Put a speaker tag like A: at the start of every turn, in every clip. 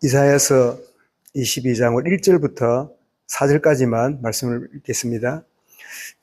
A: 이사야서 22장 1절부터 4절까지만 말씀을 읽겠습니다.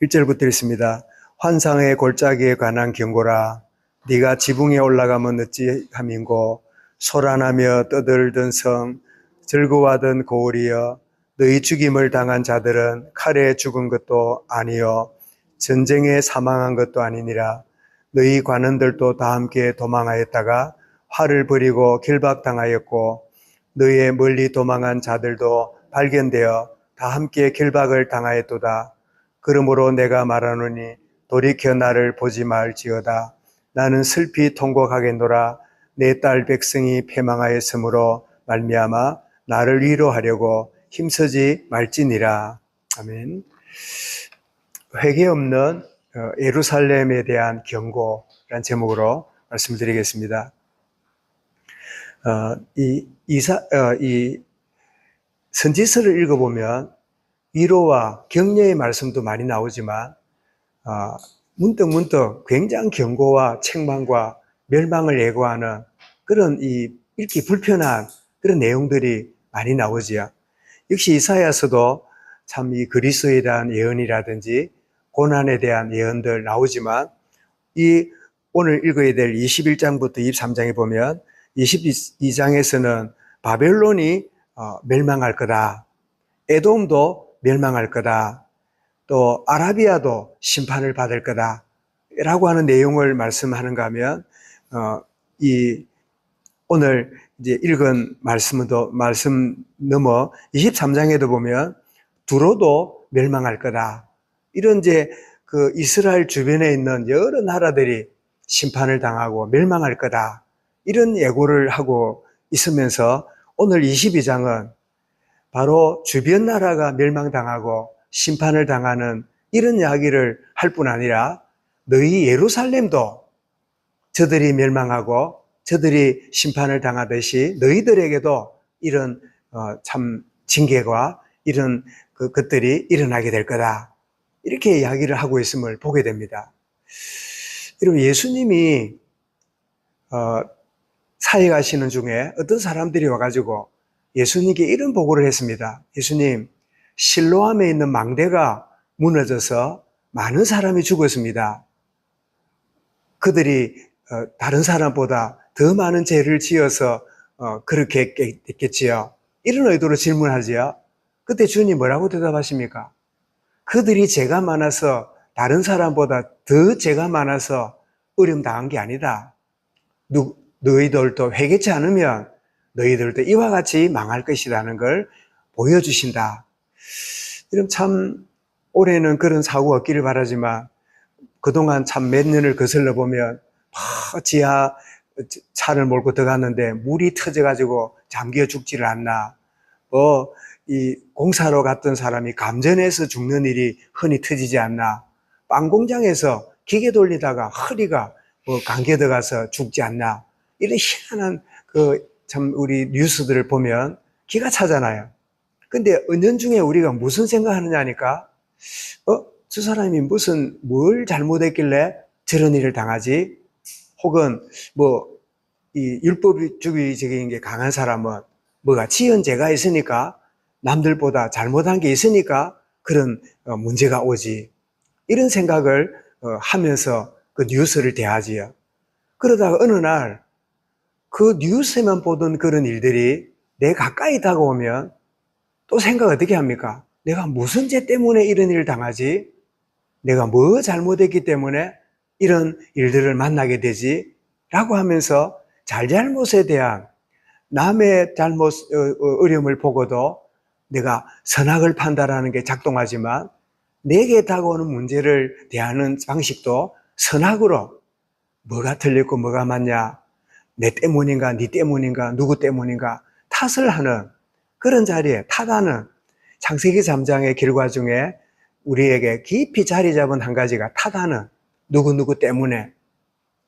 A: 1절부터 읽습니다. 환상의 골짜기에 관한 경고라. 네가 지붕에 올라가면 어찌함인고, 소란하며 떠들던 성, 즐거워하던 고을이여, 너희 죽임을 당한 자들은 칼에 죽은 것도 아니요 전쟁에 사망한 것도 아니니라. 너희 관원들도 다 함께 도망하였다가 활을 버리고 결박당하였고, 너희의 멀리 도망한 자들도 발견되어 다 함께 결박을 당하였도다. 그러므로 내가 말하노니 돌이켜 나를 보지 말지어다. 나는 슬피 통곡하겠노라. 내 딸 백성이 패망하였으므로 말미암아 나를 위로하려고 힘쓰지 말지니라. 아멘. 회개 없는 예루살렘에 대한 경고라는 제목으로 말씀드리겠습니다. 이 선지서를 읽어보면 위로와 격려의 말씀도 많이 나오지만 문득 굉장히 경고와 책망과 멸망을 예고하는 그런 읽기 불편한 그런 내용들이 많이 나오지요. 역시 이사야서도 참 이 그리스도에 대한 예언이라든지 고난에 대한 예언들 나오지만 오늘 읽어야 될 21장부터 23장에 보면 22장에서는 바벨론이 멸망할 거다. 에돔도 멸망할 거다. 또 아라비아도 심판을 받을 거다. 라고 하는 내용을 말씀하는가 하면 오늘 이제 읽은 말씀 넘어 23장에도 보면 두로도 멸망할 거다. 이런 이제 그 이스라엘 주변에 있는 여러 나라들이 심판을 당하고 멸망할 거다. 이런 예고를 하고 있으면서 오늘 22장은 바로 주변 나라가 멸망당하고 심판을 당하는 이런 이야기를 할 뿐 아니라 너희 예루살렘도 저들이 멸망하고 저들이 심판을 당하듯이 너희들에게도 이런 참 징계가 이런 것들이 일어나게 될 거다. 이렇게 이야기를 하고 있음을 보게 됩니다. 여러분, 예수님이 사역하시는 중에 어떤 사람들이 와가지고 예수님께 이런 보고를 했습니다. 예수님, 실로암에 있는 망대가 무너져서 많은 사람이 죽었습니다. 그들이 다른 사람보다 더 많은 죄를 지어서 그렇게 했겠지요. 이런 의도로 질문하지요. 그때 주님 뭐라고 대답하십니까? 그들이 죄가 많아서 다른 사람보다 더 죄가 많아서 어려움 당한 게 아니다. 너희들도 회개치 않으면 너희들도 이와 같이 망할 것이라는 걸 보여주신다. 이런 참 올해는 그런 사고가 없기를 바라지만 그동안 참 몇 년을 거슬러 보면 지하 차를 몰고 들어갔는데 물이 터져가지고 잠겨 죽지를 않나. 이 공사로 갔던 사람이 감전해서 죽는 일이 흔히 터지지 않나. 빵 공장에서 기계 돌리다가 허리가 감겨 들어가서 죽지 않나. 이런 희한한 참 우리 뉴스들을 보면 기가 차잖아요. 근데 은연중에 우리가 무슨 생각하느냐니까, 저 사람이 뭘 잘못했길래 저런 일을 당하지? 혹은 이 율법주의적인 게 강한 사람은 뭐가 지은 죄가 있으니까 남들보다 잘못한 게 있으니까 그런 문제가 오지. 이런 생각을 하면서 그 뉴스를 대하지요. 그러다가 어느 날 그 뉴스에만 보던 그런 일들이 내 가까이 다가오면 또 생각 어떻게 합니까? 내가 무슨 죄 때문에 이런 일을 당하지? 내가 뭐 잘못했기 때문에 이런 일들을 만나게 되지? 라고 하면서 잘잘못에 대한 남의 잘못, 어려움을 보고도 내가 선악을 판단하는 게 작동하지만 내게 다가오는 문제를 대하는 방식도 선악으로 뭐가 틀렸고 뭐가 맞냐? 내 때문인가, 네 때문인가, 누구 때문인가 탓을 하는 그런 자리에 탓하는 창세기 3장의 결과 중에 우리에게 깊이 자리 잡은 한 가지가 탓하는 누구 때문에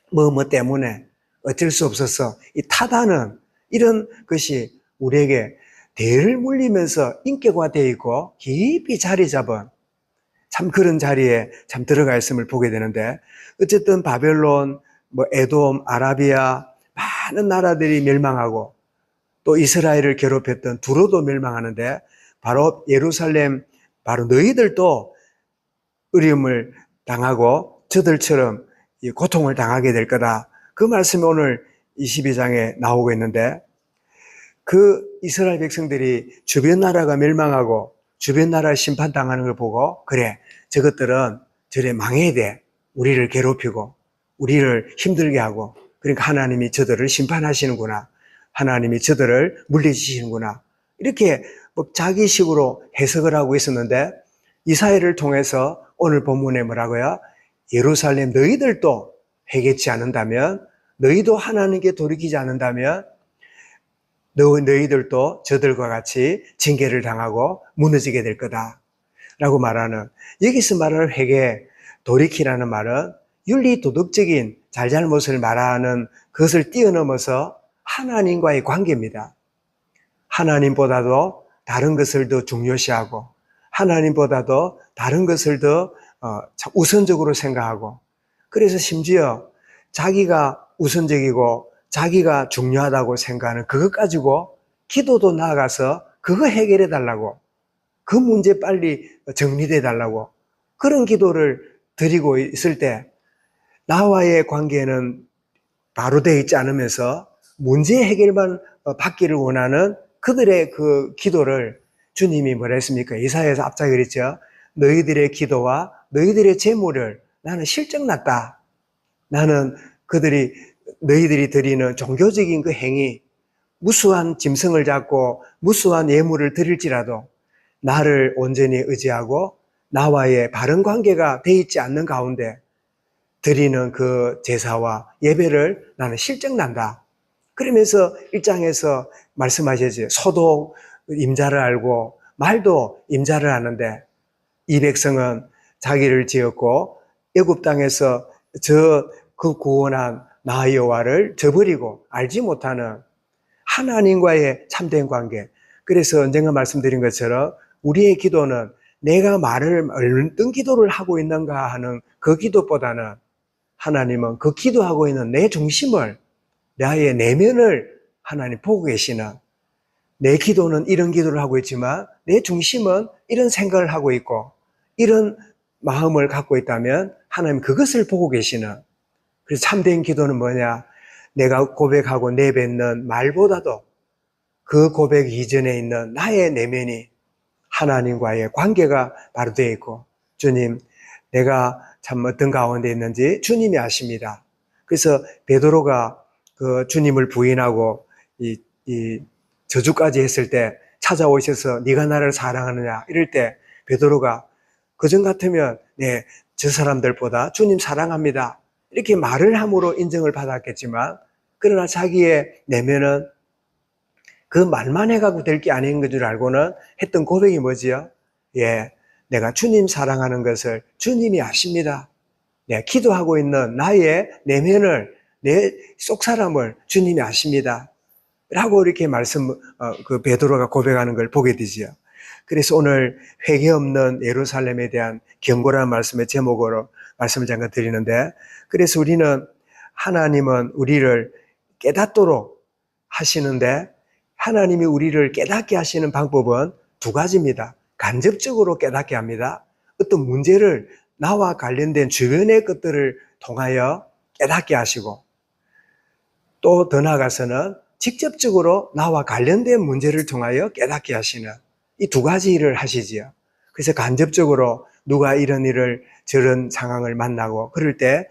A: 뭐 때문에 어쩔 수 없어서 이 탓하는 이런 것이 우리에게 대를 물리면서 인격화되어 있고 깊이 자리 잡은 참 그런 자리에 참 들어가 있음을 보게 되는데 어쨌든 바벨론, 에돔, 아라비아 많은 나라들이 멸망하고 또 이스라엘을 괴롭혔던 두로도 멸망하는데 바로 예루살렘, 바로 너희들도 어려움을 당하고 저들처럼 고통을 당하게 될 거다. 그 말씀이 오늘 22장에 나오고 있는데, 그 이스라엘 백성들이 주변 나라가 멸망하고 주변 나라 심판당하는 걸 보고, 그래, 저것들은 저래 망해야 돼. 우리를 괴롭히고 우리를 힘들게 하고, 그러니까 하나님이 저들을 심판하시는구나, 하나님이 저들을 물리치시는구나, 이렇게 뭐 자기식으로 해석을 하고 있었는데, 이사야를 통해서 오늘 본문에 뭐라고요? 예루살렘 너희들도 회개치 않는다면, 너희도 하나님께 돌이키지 않는다면 너희들도 저들과 같이 징계를 당하고 무너지게 될 거다 라고 말하는, 여기서 말하는 회개, 돌이키라는 말은 윤리 도덕적인 잘잘못을 말하는 것을 뛰어넘어서 하나님과의 관계입니다. 하나님보다도 다른 것을 더 중요시하고, 하나님보다도 다른 것을 더 우선적으로 생각하고, 그래서 심지어 자기가 우선적이고 자기가 중요하다고 생각하는 그것 가지고 기도도 나아가서 그거 해결해 달라고, 그 문제 빨리 정리돼 달라고, 그런 기도를 드리고 있을 때 나와의 관계는 바로 되어 있지 않으면서 문제 해결만 받기를 원하는 그들의 그 기도를 주님이 뭐라 했습니까? 이사야에서 앞자기 그랬죠. 너희들의 기도와 너희들의 재물을 나는 실적났다. 나는 너희들이 드리는 종교적인 그 행위, 무수한 짐승을 잡고 무수한 예물을 드릴지라도 나를 온전히 의지하고 나와의 바른 관계가 돼 있지 않는 가운데 드리는 그 제사와 예배를 나는 실적난다. 그러면서 1장에서 말씀하셨죠. 소도 임자를 알고 말도 임자를 아는데 이 백성은 자기를 지었고 애굽 땅에서 그 구원한 나 여호와를 저버리고 알지 못하는 하나님과의 참된 관계. 그래서 언젠가 말씀드린 것처럼 우리의 기도는 내가 어떤 기도를 하고 있는가 하는 그 기도보다는 하나님은 그 기도하고 있는 내 중심을, 나의 내면을 하나님 보고 계시는, 내 기도는 이런 기도를 하고 있지만 내 중심은 이런 생각을 하고 있고 이런 마음을 갖고 있다면 하나님 그것을 보고 계시는, 그래서 참된 기도는 뭐냐? 내가 고백하고 내뱉는 말보다도 그 고백 이전에 있는 나의 내면이 하나님과의 관계가 바로 되어 있고, 주님, 내가 참 어떤 가운데 있는지 주님이 아십니다. 그래서 베드로가 그 주님을 부인하고 이 저주까지 했을 때 찾아오셔서 네가 나를 사랑하느냐 이럴 때 베드로가 그전 같으면 네, 저 사람들보다 주님 사랑합니다 이렇게 말을 함으로 인정을 받았겠지만, 그러나 자기의 내면은 그 말만 해가지고 될 게 아닌 줄 알고는 했던 고백이 뭐지요? 예, 내가 주님 사랑하는 것을 주님이 아십니다. 내가 기도하고 있는 나의 내면을, 내 속사람을 주님이 아십니다. 라고 이렇게 그 베드로가 고백하는 걸 보게 되지요. 그래서 오늘 회개 없는 예루살렘에 대한 경고라는 말씀의 제목으로 말씀을 잠깐 드리는데, 그래서 우리는 하나님은 우리를 깨닫도록 하시는데, 하나님이 우리를 깨닫게 하시는 방법은 두 가지입니다. 간접적으로 깨닫게 합니다. 어떤 문제를, 나와 관련된 주변의 것들을 통하여 깨닫게 하시고, 또 더 나아가서는 직접적으로 나와 관련된 문제를 통하여 깨닫게 하시는 이 두 가지 일을 하시지요. 그래서 간접적으로 누가 이런 일을, 저런 상황을 만나고 그럴 때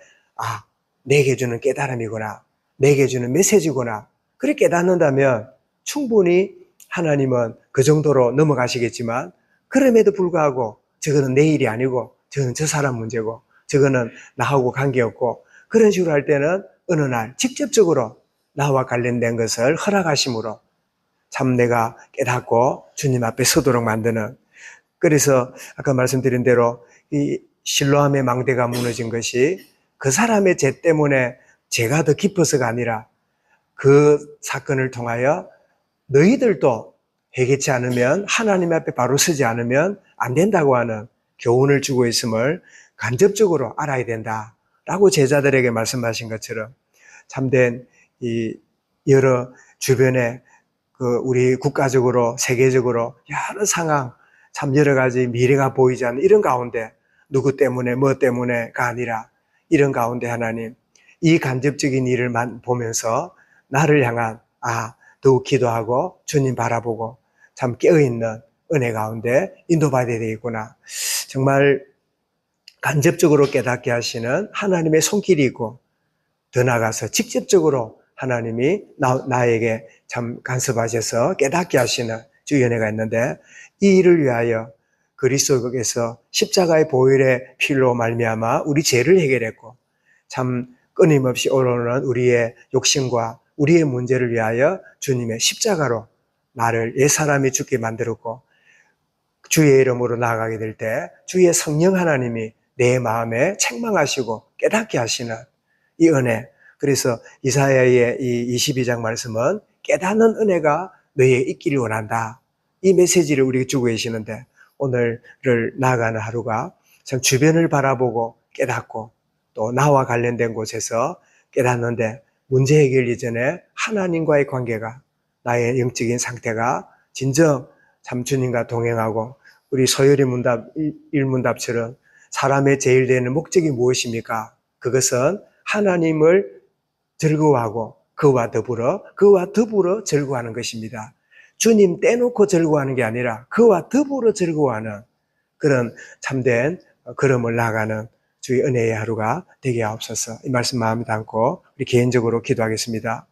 A: 내게 주는 깨달음이구나, 내게 주는 메시지구나, 그렇게 깨닫는다면 충분히 하나님은 그 정도로 넘어가시겠지만, 그럼에도 불구하고 저거는 내 일이 아니고 저거는 저 사람 문제고 저거는 나하고 관계없고, 그런 식으로 할 때는 어느 날 직접적으로 나와 관련된 것을 허락하심으로 참 내가 깨닫고 주님 앞에 서도록 만드는, 그래서 아까 말씀드린 대로 이 실로암의 망대가 무너진 것이 그 사람의 죄 때문에 죄가 더 깊어서가 아니라 그 사건을 통하여 너희들도 회개치 않으면, 하나님 앞에 바로 서지 않으면 안 된다고 하는 교훈을 주고 있음을 간접적으로 알아야 된다라고 제자들에게 말씀하신 것처럼, 참된 이 여러 주변에 우리 국가적으로, 세계적으로 여러 상황, 참 여러 가지 미래가 보이지 않는 이런 가운데 누구 때문에, 뭐 때문에가 아니라 이런 가운데 하나님, 이 간접적인 일을 보면서 나를 향한, 더욱 기도하고 주님 바라보고 참 깨어있는 은혜 가운데 인도받아야 되겠구나. 정말 간접적으로 깨닫게 하시는 하나님의 손길이 있고, 더 나아가서 직접적으로 하나님이 나에게 참 간섭하셔서 깨닫게 하시는 주의 은혜가 있는데, 이 일을 위하여 그리스도께서 십자가의 보혈의 피로 말미암아 우리 죄를 해결했고, 참 끊임없이 오르는 우리의 욕심과 우리의 문제를 위하여 주님의 십자가로 나를 옛사람이 죽게 만들었고, 주의 이름으로 나아가게 될 때 주의 성령 하나님이 내 마음에 책망하시고 깨닫게 하시는 이 은혜. 그래서 이사야의 이 22장 말씀은 깨닫는 은혜가 너희에 있기를 원한다. 이 메시지를 우리에게 주고 계시는데, 오늘을 나아가는 하루가 참 주변을 바라보고 깨닫고 또 나와 관련된 곳에서 깨닫는데, 문제 해결 이전에 하나님과의 관계가, 나의 영적인 상태가 진정 참 주님과 동행하고, 우리 소요리 문답 1문답처럼 사람의 제일 되는 목적이 무엇입니까? 그것은 하나님을 즐거워하고 그와 더불어 즐거워하는 것입니다. 주님 떼놓고 즐거워하는 게 아니라 그와 더불어 즐거워하는 그런 참된 걸음을 나아가는 주의 은혜의 하루가 되게 하옵소서. 이 말씀 마음에 담고 우리 개인적으로 기도하겠습니다.